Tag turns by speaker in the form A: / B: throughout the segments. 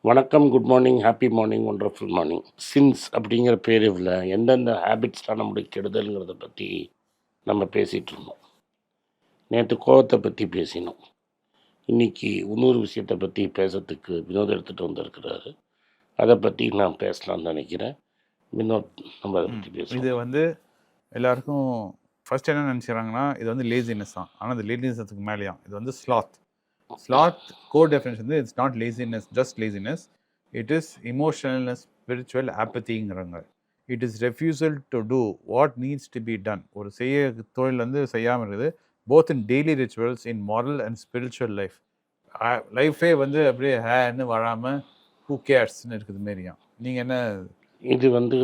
A: வணக்கம், good morning, happy morning, wonderful morning. Since அப்படிங்கிற பேருல எந்தெந்த ஹேபிட்ஸ்லாம் நம்மளுக்கு கெடுதல்ங்கிறத பற்றி நம்ம பேசிகிட்டு இருந்தோம். நேற்று கோவத்தை பற்றி பேசினோம். இன்னைக்கு இன்னொரு விஷயத்தை பற்றி பேசுறதுக்கு வினோத் எடுத்துகிட்டு வந்திருக்கிறாரு. அதை பற்றி நான் பேசலாம்னு நினைக்கிறேன். வினோத், நம்ம அதை பற்றி
B: இது
A: பேசுவோம்.
B: வந்து எல்லாருக்கும் ஃபர்ஸ்ட் என்ன நினச்சிக்கிறாங்கன்னா இது வந்து லேசினஸ் தான். ஆனால் அது லேசினஸுக்கு மேலேயாம் இது வந்து ஸ்லாத். ஸ்லாத் கோர் டெஃபினேஷன் வந்து it's not laziness, just laziness. It is emotional spiritual ஆப்பத்திங்கிறாங்க. It is refusal to do what needs to be done. ஒரு தொழில் வந்து செய்யாமல் இருக்குது. Both in daily rituals, in moral and spiritual life. லைஃபே வந்து அப்படியே ஹேன்னு வராமல் ஹூ கேர்ஸ்ன்னு இருக்குது மாரியாம். நீங்கள் என்ன?
A: இது வந்து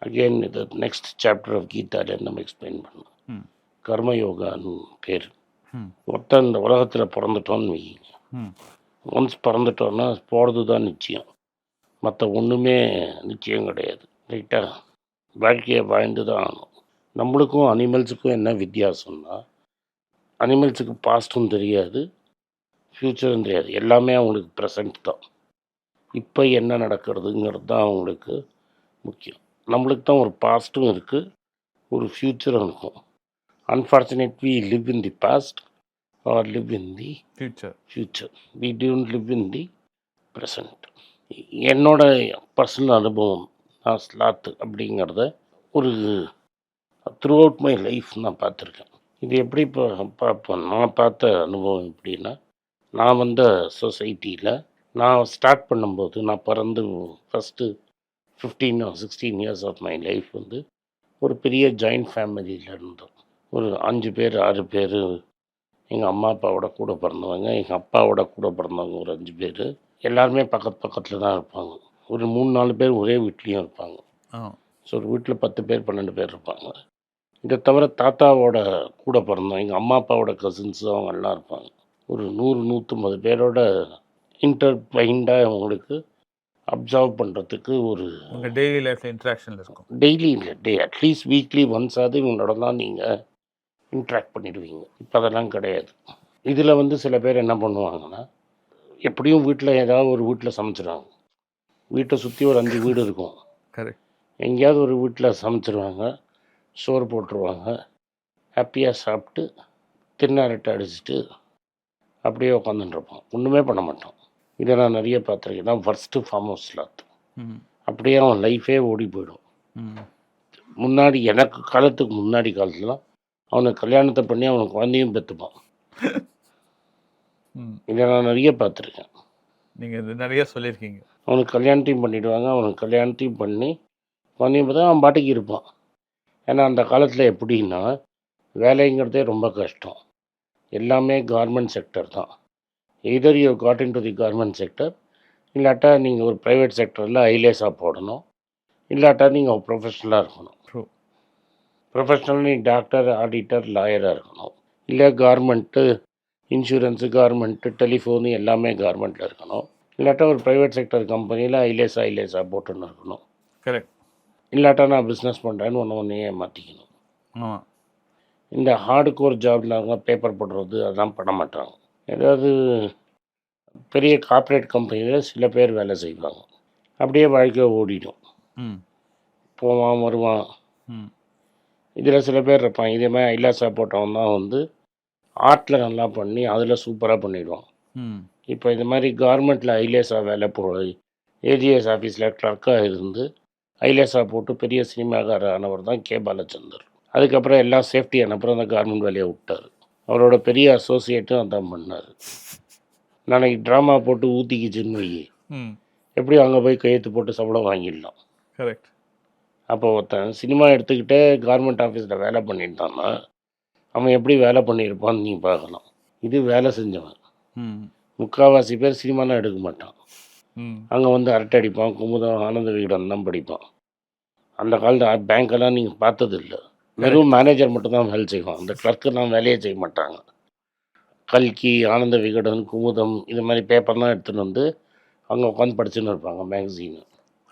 A: அகெயின் இது நெக்ஸ்ட் சாப்டர் ஆஃப் கீதாவில் நம்ம எக்ஸ்பிளைன் பண்ணோம். கர்மயோகான்னு பேர். மொத்தம் இந்த உலகத்தில் பிறந்துட்டோன்னு வைங்க. ஒன்ஸ் பிறந்துட்டோன்னா போகிறது தான் நிச்சயம், மற்ற ஒன்றுமே நிச்சயம் கிடையாது. ரைட்டா? வாழ்க்கையை வாழ்ந்து தான் ஆகணும். நம்மளுக்கும் அனிமல்ஸுக்கும் என்ன வித்தியாசம்னா, அனிமல்ஸுக்கு பாஸ்ட்டும் தெரியாது, ஃப்யூச்சரும் தெரியாது. எல்லாமே அவங்களுக்கு ப்ரெசண்ட் தான். இப்போ என்ன நடக்கிறதுங்கிறது தான் அவங்களுக்கு முக்கியம். நம்மளுக்கு தான் ஒரு பாஸ்ட்டும் இருக்குது, ஒரு ஃப்யூச்சரும் இருக்கும். Unfortunately live in the past or live in the future. We don't live in the present. என்னோட பர்சனல் அனுபவம், நான் ஸ்லாத்து அப்படிங்கிறத ஒரு த்ரூ அவுட் மை லைஃப் நான் பார்த்துருக்கேன். இது எப்படி இப்போ பார்ப்போம், நான் பார்த்த அனுபவம் எப்படின்னா, நான் வந்த சொசைட்டியில் நான் ஸ்டார்ட் பண்ணும்போது, நான் பிறந்து first 15 or 16 years of my life வந்து ஒரு பெரிய ஜாயிண்ட் ஃபேமிலியில் இருந்தோம். ஒரு 5 பேர் 6 பேர் எங்கள் அம்மா அப்பாவோட கூட பிறந்தவங்க, எங்கள் அப்பாவோட கூட பிறந்தவங்க ஒரு 5 பேர். எல்லாருமே பக்கத்தில் தான் இருப்பாங்க. ஒரு 3-4 பேர் ஒரே வீட்லேயும் இருப்பாங்க. ஸோ ஒரு வீட்டில் 10 பேர் 12 பேர் இருப்பாங்க. இதை தவிர தாத்தாவோட கூட பிறந்தோம், எங்கள் அம்மா அப்பாவோட கசின்ஸு அவங்க எல்லாம் இருப்பாங்க. ஒரு 100-150 பேரோட இன்டர்பிளைண்டாக அவங்களுக்கு அப்சர்வ் பண்ணுறதுக்கு ஒரு
B: டெய்லி லைஃப்பில் இன்ட்ராக்ஷனில் இருக்கும்.
A: டெய்லி இல்லை, அட்லீஸ்ட் வீக்லி ஒன்ஸாவது இவங்களோட தான் நீங்கள் இன்ட்ராக்ட் பண்ணிவிடுவீங்க. இப்போ அதெல்லாம் கிடையாது. இதில் வந்து சில பேர் என்ன பண்ணுவாங்கன்னா, எப்படியும் வீட்டில் ஏதாவது ஒரு வீட்டில் சமைச்சிடுவாங்க. வீட்டை சுற்றி ஒரு 5 வீடு இருக்கும்.
B: கரெக்ட்.
A: எங்கேயாவது ஒரு வீட்டில் சமைச்சிருவாங்க, சோறு போட்டுருவாங்க, ஹாப்பியாக சாப்பிட்டு திருநாரட்டை அடிச்சுட்டு அப்படியே உட்காந்துட்டுருப்போம், ஒன்றுமே பண்ண மாட்டோம். இதை நான் நிறைய பார்த்துருக்கேன். தான் ஃபர்ஸ்ட்டு ஃபார்ம் ஆஃப் ஸ்லாத். அப்படியே அவன் லைஃபே ஓடி போயிடும். முன்னாடி எனக்கு காலத்துக்கு முன்னாடி காலத்துலாம் அவனுக்கு கல்யாணத்தை பண்ணி அவனுக்கு குழந்தையும் பெற்றுப்பான். இதை நான் நிறைய பார்த்துருக்கேன்.
B: நீங்கள் இது நிறைய சொல்லியிருக்கீங்க.
A: அவனுக்கு கல்யாணத்தையும் பண்ணிவிடுவாங்க, அவனுக்கு கல்யாணத்தையும் பண்ணி குழந்தையும் பார்த்தா அவன் பாட்டுக்கு இருப்பான். ஏன்னா அந்த காலத்தில் எப்படின்னா, வேலைங்கிறதே ரொம்ப கஷ்டம். எல்லாமே கார்மெண்ட் செக்டர் தான். Either you got into the garment sector, இல்லாட்டா நீங்கள் ஒரு ப்ரைவேட் செக்டரில் ஐலேஸாக போடணும், இல்லாட்டா நீங்கள் ஒரு ப்ரொஃபஷ்னலாக இருக்கணும். ப்ரொஃபஷ்னல் நீ டாக்டர், ஆடிட்டர், லாயராக இருக்கணும். இல்லை கார்மெண்ட்டு, இன்சூரன்ஸு, கார்மெண்ட்டு, டெலிஃபோனு எல்லாமே கார்மெண்ட்டில் இருக்கணும். இல்லாட்டா ஒரு ப்ரைவேட் செக்டர் கம்பெனியில் ஐலேஸாக போட்டுன்னு இருக்கணும்.
B: கரெக்ட்.
A: இல்லாட்டா நான் பிஸ்னஸ் பண்ணுறேன்னு ஒன்றையே மாற்றிக்கணும். இந்த ஹார்டு கோர் ஜாப்ல பேப்பர் போடுறது அதெல்லாம் பண்ண மாட்டாங்க. ஏதாவது பெரிய கார்ப்பரேட் கம்பெனியில் சில பேர் வேலை செய்வாங்க. அப்படியே வாழ்க்கை ஓடிடும். போவான் வருவான். இதில் சில பேர் இருப்பான், இதே மாதிரி ஐலாஸாக போட்டவன் தான் வந்து ஆர்ட்டில் நல்லா பண்ணி அதில் சூப்பராக பண்ணிவிடுவான். இப்போ இது மாதிரி கார்மெண்ட்டில் ஐலேஸாக வேலை போய் ஏஜிஎஸ் ஆஃபீஸில் கிளர்க்காக இருந்து ஐலேஸாக போட்டு பெரிய சினிமாக்காரர் ஆனவர் தான் கே பாலச்சந்தர். அதுக்கப்புறம் எல்லாம் சேஃப்டி அனுப்புறம் அந்த கார்மெண்ட் வேலையை விட்டார். அவரோட பெரிய அசோசியேட்டும் அதான் பண்ணார். நாளைக்கு ட்ராமா போட்டு ஊற்றிக்கிச்சுன்னு வை, எப்படியும் அங்கே போய் கையெழுத்து போட்டு சம்பளம் வாங்கிடலாம்.
B: கரெக்ட்.
A: அப்போ ஒருத்தன் சினிமா எடுத்துக்கிட்டே கார்மெண்ட் ஆஃபீஸில் வேலை பண்ணிட்டான்னா அவன் எப்படி வேலை பண்ணியிருப்பான்னு நீ பார்க்கலாம். இது வேலை செஞ்சவன். முக்கால்வாசி பேர் சினிமாலாம் எடுக்க மாட்டான். அங்கே வந்து அரட்டை அடிப்பான், குமுதம், ஆனந்த விகடன் தான் படிப்பான். அந்த காலத்து பேங்க்கெல்லாம் நீங்கள் பார்த்தது இல்லை. வெறும் மேனேஜர் மட்டும்தான் வேலை செய்வான். அந்த கிளர்க்கெல்லாம் வேலையே செய்ய மாட்டாங்க. கல்கி, ஆனந்த விகடன், குமுதம் இது மாதிரி பேப்பர்லாம் எடுத்துகிட்டு வந்து அங்கே உட்காந்து படிச்சுன்னு இருப்பாங்க. மேக்சின்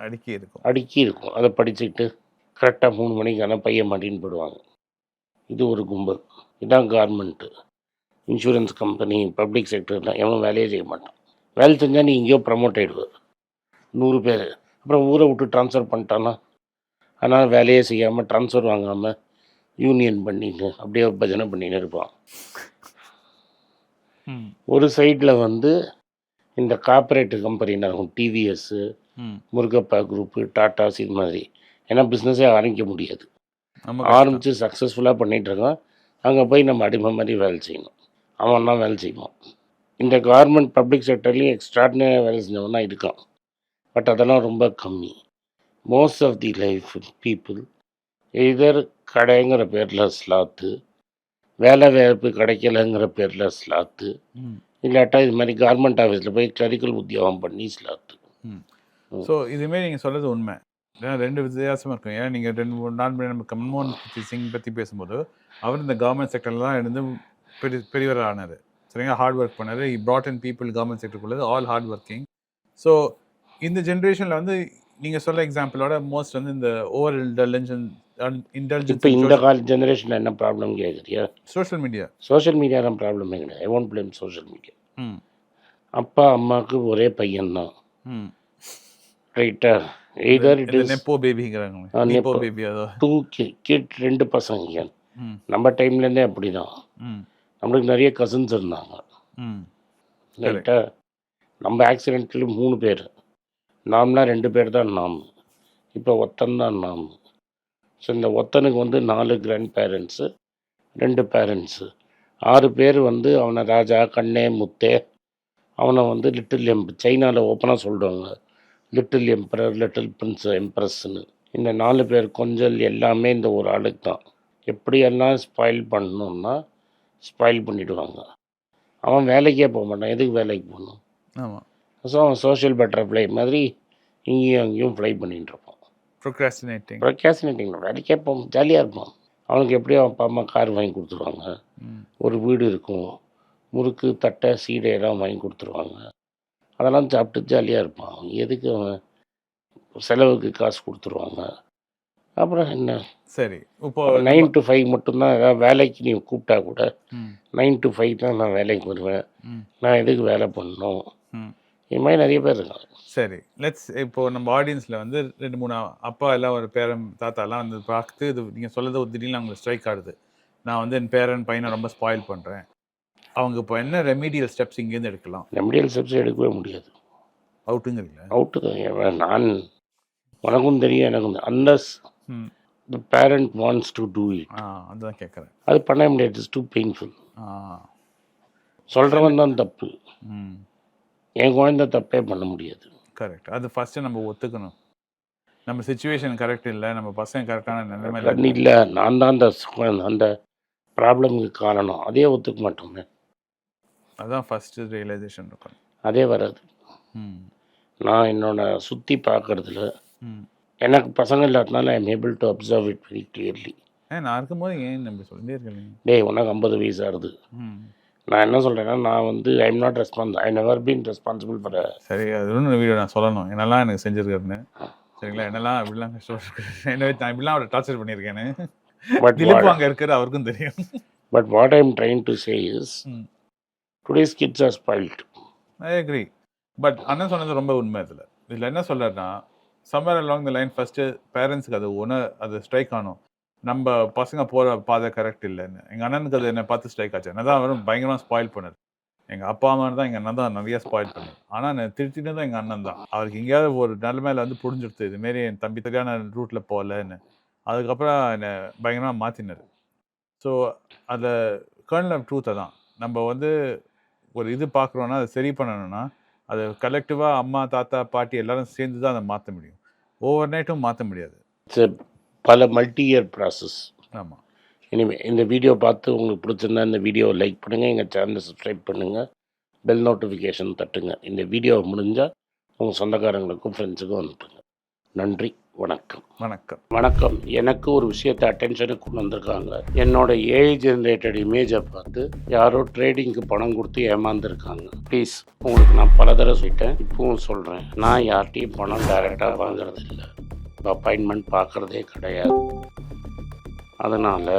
A: அடுக்கி இருக்கும். அதை படிச்சுக்கிட்டு கரெக்டாக 3 மணிக்கான பையன் மாட்டின்னு போயிடுவாங்க. இது ஒரு கும்பல். இதுதான் கார்மெண்ட்டு. இன்சூரன்ஸ் கம்பெனி, பப்ளிக் செக்டர்லாம் எவனும் வேலையே செய்ய மாட்டான். வேலை செஞ்சால் நீ எங்கேயோ ப்ரமோட் ஆகிடுவார் 100 பேர். அப்புறம் ஊரை விட்டு ட்ரான்ஸ்ஃபர் பண்ணிட்டான்னா, அதனால் வேலையே செய்யாமல் ட்ரான்ஸ்ஃபர் வாங்காமல் யூனியன் பண்ணின்னு அப்படியே பஜனை பண்ணின்னு இருப்பான். ஒரு சைடில் வந்து இந்த கார்ப்பரேட் கம்பெனின்னு இருக்கும், டிவிஎஸ்ஸு, முருகப்பா குரூப்பு, டாட்டாஸ், இது மாதிரி. ஏன்னா பிஸ்னஸே ஆரம்பிக்க முடியாது. ஆரம்பித்து சக்ஸஸ்ஃபுல்லாக பண்ணிகிட்ருக்கான். அங்கே போய் நம்ம அடிமை மாதிரி வேலை செய்யணும். அவன் தான் வேலை செய்வான். இந்த கவர்மெண்ட் பப்ளிக் செக்டர்லேயும் எக்ஸ்ட்ராடினரியாக வேலை செஞ்சவன் தான் இருக்கான். பட் அதெல்லாம் ரொம்ப கம்மி. Most of the life people either கடைங்கிற பேரில் ஸ்லாத்து, வேலை வாய்ப்பு கிடைக்கலங்கிற பேரில் ஸ்லாத்து, இல்லாட்டா இது மாதிரி கவர்மெண்ட் ஆஃபீஸில் போய் கிளரிக்கல் உத்தியோகம் பண்ணி ஸ்லாத்து.
B: ஸோ இதுமாரி நீங்கள் சொல்கிறது உண்மை. ஏன்னா 2 வித்தியாசமாக இருக்கும். ஏன்னா நீங்கள் 2-3 நாள் முன்னாடி நம்ம மன்மோகன் சிங் பற்றி பேசும்போது அவர் இந்த கவர்மெண்ட் செக்டரில் தான் இருந்து பெரியவர் ஆனார். சரிங்களா, ஹார்ட் ஒர்க் பண்ணார். இ brought in people கவர்மெண்ட் செக்டருக்குள்ளது, ஆல் ஹார்ட் ஒர்க்கிங். ஸோ இந்த ஜென்ரேஷனில் வந்து நீங்கள் சொல்ல எக்ஸாம்பிளோட மோஸ்ட் வந்து இந்த ஓவர் இன்டெலிஜென்ஸ்.
A: இப்போ இந்த கால ஜெனரேஷனில் என்ன ப்ராப்ளம் கேட்குறியா?
B: Social media.
A: சோஷியல் மீடியா தான் ப்ராப்ளமே கிடையாது. I won't blame social media. அப்பா அம்மாவுக்கு ஒரே பையன்தான், ரைட்டா? எய்தர் இட் இஸ்
B: நெப்போ பேபிங்கிறாங்க. நெப்போ பேபி, அதான்
A: 2 கிட், 2 பசங்க. நம்ம டைம்லேருந்தே அப்படி தான். நம்மளுக்கு நிறைய கசின்ஸ் இருந்தாங்க, ரைட்டா? நம்ம ஆக்சிடென்ட்லேயும் 3 பேர், நாம்லாம் 2 பேர் தான் நாம். இப்போ ஒத்தந்தான் நாம். ஸோ இந்த ஒத்தனுக்கு வந்து 4 கிராண்ட் பேரண்ட்ஸு, 2 பேரண்ட்ஸு, 6 பேர் வந்து அவனை ராஜா, கண்ணே, முத்தே, அவனை வந்து லிட்டில் சைனாவில் ஓப்பனாக சொல்லிடுவாங்க, லிட்டில் எம்பரர், லிட்டில் பிரின்ஸ், எம்ப்ரஸ்ன்னு. இந்த 4 பேர் கொஞ்சல் எல்லாமே இந்த ஒரு ஆளுக்கு தான். எப்படியெல்லாம் ஸ்பாயில் பண்ணணுன்னா ஸ்பாயில் பண்ணிவிடுவாங்க. அவன் வேலைக்கே போக மாட்டான். எதுக்கு வேலைக்கு போகணும்?
B: ஆமாம்.
A: ஸோ அவன் சோஷியல் பட்டர்ஃப்ளை மாதிரி இங்கேயும் அங்கேயும் ஃப்ளை பண்ணிகிட்டு இருப்பான். ப்ரொக்ராஸ்டினேட்டிங். வேலைக்கே போக ஜாலியாக இருப்பான். அவனுக்கு எப்படியும் அப்பா அம்மா கார் வாங்கி கொடுத்துருவாங்க, ஒரு வீடு இருக்கும், முறுக்கு, தட்டை, சீடை எல்லாம் வாங்கி கொடுத்துருவாங்க. அதெல்லாம் சாப்பிட்டு ஜாலியாக இருப்பான். எதுக்கு அவன் செலவுக்கு காசு கொடுத்துருவாங்க. அப்புறம் என்ன,
B: சரி, இப்போ
A: 9 to 5 மட்டும்தான். ஏதாவது வேலைக்கு நீ கூப்பிட்டா கூட 9 to 5 தான் நான் வேலைக்கு வருவேன், நான் எதுக்கு வேலை பண்ணணும்? இது மாதிரி நிறைய பேர் இருக்காங்க.
B: சரி, இப்போ நம்ம ஆடியன்ஸில் வந்து 2-3 அப்பா எல்லாம் ஒரு பேரன் தாத்தாலாம் வந்து பார்த்து இது நீங்கள் சொல்கிறது ஒரு திடீர்னு அவங்களுக்கு ஸ்ட்ரைக் ஆகுது. நான் வந்து என் பேரன் பையனை ரொம்ப ஸ்பாயில் பண்ணுறேன். அவங்க இப்போ என்ன ரெமீடியல் ஸ்டெப்ஸ் இங்கேருந்து எடுக்கலாம்?
A: ரெமீடியல் ஸ்டெப்ஸ் எடுக்கவே முடியாது.
B: அவுட்டுங்கிறீங்க?
A: அவுட்டு தான். நான் உனக்கும் தெரியும் எனக்கும், unless the parent wants to do it.
B: அதுதான் கேட்குறேன்.
A: அது பண்ண முடியாது. It's two painful. சொல்கிறவன் தான் தப்பு. என் குழந்தை தப்பே பண்ண முடியாது.
B: கரெக்ட். அது ஃபஸ்ட்டு நம்ம ஒத்துக்கணும். நம்ம சுச்சுவேஷன் கரெக்ட் இல்லை, நம்ம பசங்க கரெக்டான நிலைமையில்
A: இல்லை, நான் தான் அந்த ப்ராப்ளமுக்கு காரணம். அதே ஒத்துக்க மாட்டோமே.
B: அதுதான் ஃபஸ்ட்டு ரியலைசேஷன் இருக்கணும்.
A: அதே வராது. நான் என்னோட சுற்றி பார்க்குறதுல எனக்கு பசங்க இல்லாதனால I am able to observe it very clearly.
B: நான் இருக்கும்போது ஏன் நம்ம சொல்லிட்டே இருக்கேன்,
A: டேய் உனக்கு 50 வயசு ஆகுது. நான் என்ன சொல்கிறேன்னா, நான் வந்து I am not I never been responsible for. சரி,
B: அது ஒன்று வீடியோ நான் சொல்லணும் என்னெல்லாம் எனக்கு செஞ்சுருக்காருன்னு. சரிங்களா, என்னெல்லாம் இப்படிலாம் கஷ்டப்பட்டு என்ன நான் இப்படிலாம் அவரை டார்ச்சர் பண்ணியிருக்கேன்னு. பட் திலீப் அங்கே இருக்கிற அவருக்கும் தெரியும்.
A: But what I am trying to say is today's kids are spoiled.
B: I agree. But அண்ணன் சொன்னது ரொம்ப உண்மை. இதில் என்ன சொல்கிறேன்னா, somewhere along the line first பேரண்ட்ஸுக்கு அது ஸ்ட்ரைக் ஆகணும். நம்ம பசங்க போகிற பாதை கரெக்ட் இல்லைன்னு. எங்கள் அண்ணனுக்கு அது என்னை பார்த்து ஸ்ட்ரைக் ஆச்சு. என்ன தான் அவரும் பயங்கரமாக ஸ்பாயில் பண்ணார். எங்கள் அப்பா அம்மா தான் எங்கள் அண்ணன் தான் நிறையா ஸ்பாயில் பண்ணார். ஆனால் நான் திருத்தினு தான் எங்கள் அண்ணன் தான். அவருக்கு எங்கேயாவது ஒரு நிலைமையில வந்து புரிஞ்சுடுத்து இதுமாரி என் தம்பி சரியான ரூட்டில் போகலன்னு. அதுக்கப்புறம் என்னை பயங்கரமாக மாற்றினார். ஸோ அதை கர்னல் ஆஃப் ட்ரூத்தை தான் நம்ம வந்து ஒரு இது பார்க்குறோன்னா அதை சரி பண்ணணும்னா அது கலெக்டிவாக அம்மா, தாத்தா, பாட்டி எல்லாரும் சேர்ந்து தான் அதை மாற்ற முடியும். ஓவர் நைட்டும் மாற்ற முடியாது.
A: பல மல்டி இயர் ப்ராசஸ்.
B: ஆமாம்.
A: இனிமேல் இந்த வீடியோ பார்த்து உங்களுக்கு பிடிச்சிருந்தா இந்த வீடியோவை லைக் பண்ணுங்கள், எங்கள் சேனலை சப்ஸ்கிரைப் பண்ணுங்கள், பெல் நோட்டிஃபிகேஷன் தட்டுங்க. இந்த வீடியோ முடிஞ்சால் உங்கள் சொந்தக்காரங்களுக்கும் ஃப்ரெண்ட்ஸுக்கும் அனுப்புங்க. நன்றி, வணக்கம்.
B: வணக்கம்.
A: வணக்கம். எனக்கு ஒரு விஷயத்தை அட்டென்ஷனுக்கு கொண்டு வந்திருக்காங்க. என்னோட ஏஐ ஜென்ரேட்டட் இமேஜை பார்த்து யாரோ ட்ரேடிங்க்கு பணம் கொடுத்து ஏமாந்துருக்காங்க. ப்ளீஸ், உங்களுக்கு நான் பல தடவை சொல்லிட்டேன், இப்பவும் சொல்கிறேன், நான் யார்கிட்டையும் பணம் டைரெக்டாக வாங்குறது இல்லை, அப்பாயின்மெண்ட் பார்க்குறதே கிடையாது. அதனால்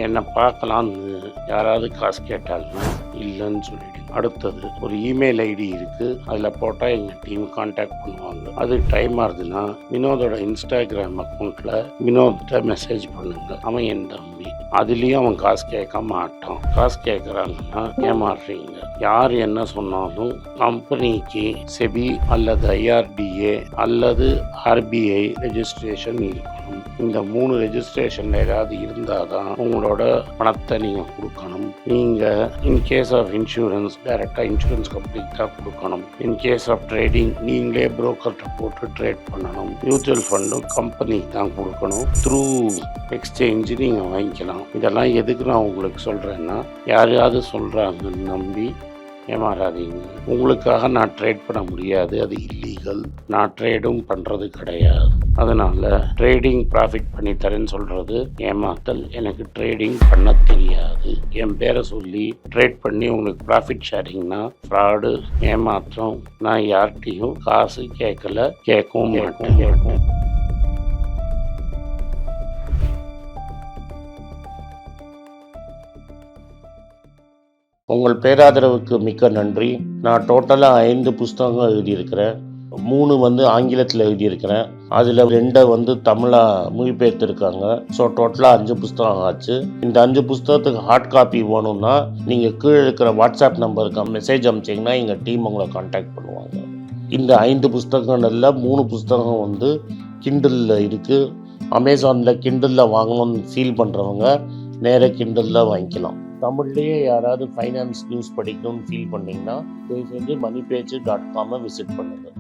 A: என்னை பார்க்கலான்னு யாராவது காசு கேட்டாலும் இல்லைன்னு சொல்லிவிடுங்க. அடுத்தது ஒரு இமெயில் ஐடி இருக்குது, அதில் போட்டால் எங்கள் டீம் கான்டாக்ட் பண்ணுவாங்க. அது டைம் ஆகுதுன்னா வினோதோட இன்ஸ்டாகிராம் அக்கௌண்ட்டில் வினோத்திட்ட மெசேஜ் பண்ணுங்க, அவன் என் தம்பி. அதுலேயும் அவன் காசு கேட்க மாட்டான். காசு கேட்குறாங்கன்னா ஏமாறுறீங்க. யார் என்ன சொன்னாலும் கம்பெனிக்கு செபி அல்லது ஐஆர்டிஏ அல்லது ஆர்பிஐ ரெஜிஸ்ட்ரேஷன் இருக்கணும். இந்த 3 ரெஜிஸ்ட்ரேஷன் ஏதாவது இருந்தால் தான் உங்களோட பணத்தை நீங்கள் கொடுக்கணும். நீங்கள் இன்கேஸ் ஆஃப் இன்சூரன்ஸ் டைரெக்டாக இன்சூரன்ஸ் கம்பெனிக்கு தான் கொடுக்கணும். இன்கேஸ் ஆஃப் ட்ரேடிங் நீங்களே புரோக்கர்கிட்ட போட்டு ட்ரேட் பண்ணணும். மியூச்சுவல் ஃபண்டும் கம்பெனிக்கு தான் கொடுக்கணும். த்ரூ எக்ஸ்சேஞ்சு நீங்கள் வாங்கிக்கலாம். இதெல்லாம் எதுக்கு நான் உங்களுக்கு சொல்கிறேன்னா, யாரையாவது சொல்கிறாங்கன்னு நம்பி ஏமாறாதீங்க. உங்களுக்காக நான் ட்ரேட் பண்ண முடியாது, அது இல்லீகல். நான் ட்ரேடும் பண்ணுறது கிடையாது. அதனால் ட்ரேடிங் ப்ராஃபிட் பண்ணி தரேன்னு சொல்கிறது ஏமாத்தல். எனக்கு ட்ரேடிங் பண்ண தெரியாது. என் பேரை சொல்லி ட்ரேட் பண்ணி உங்களுக்கு ப்ராஃபிட் ஷேரிங்னா ஃப்ராடு, ஏமாற்றம். நான் யார்கிட்டையும் காசு கேட்கல, கேட்கவும் மாட்டேன். உங்கள் பேராதரவுக்கு மிக்க நன்றி. நான் டோட்டலாக 5 புஸ்தகங்கள் எழுதியிருக்கிறேன். 3 ஆங்கிலத்தில் எழுதியிருக்கிறேன். அதில் 2 தமிழாக மொழிபெயர்த்துருக்காங்க. ஸோ டோட்டலாக 5 புஸ்தகம் ஆச்சு. இந்த 5 புஸ்தகத்துக்கு ஹார்ட் காப்பி வேணும்னா நீங்கள் கீழே இருக்கிற வாட்ஸ்அப் நம்பருக்கு மெசேஜ் அனுப்பிச்சிங்கன்னா எங்கள் டீம் உங்களை கான்டாக்ட் பண்ணுவாங்க. இந்த 5 புஸ்தகங்களில் 3 புஸ்தகம் கிண்டலில் இருக்குது. அமேசானில் கிண்டலில் வாங்கணும்னு ஃபீல் பண்ணுறவங்க நேராக கிண்டலில் வாங்கிக்கலாம். தமிழ்லேயே யாராவது ஃபைனான்ஸ் நியூஸ் படிக்கணும்னு ஃபீல் பண்ணிங்கன்னா தயவுசெஞ்சு moneypage.com விசிட் பண்ணுங்கள்.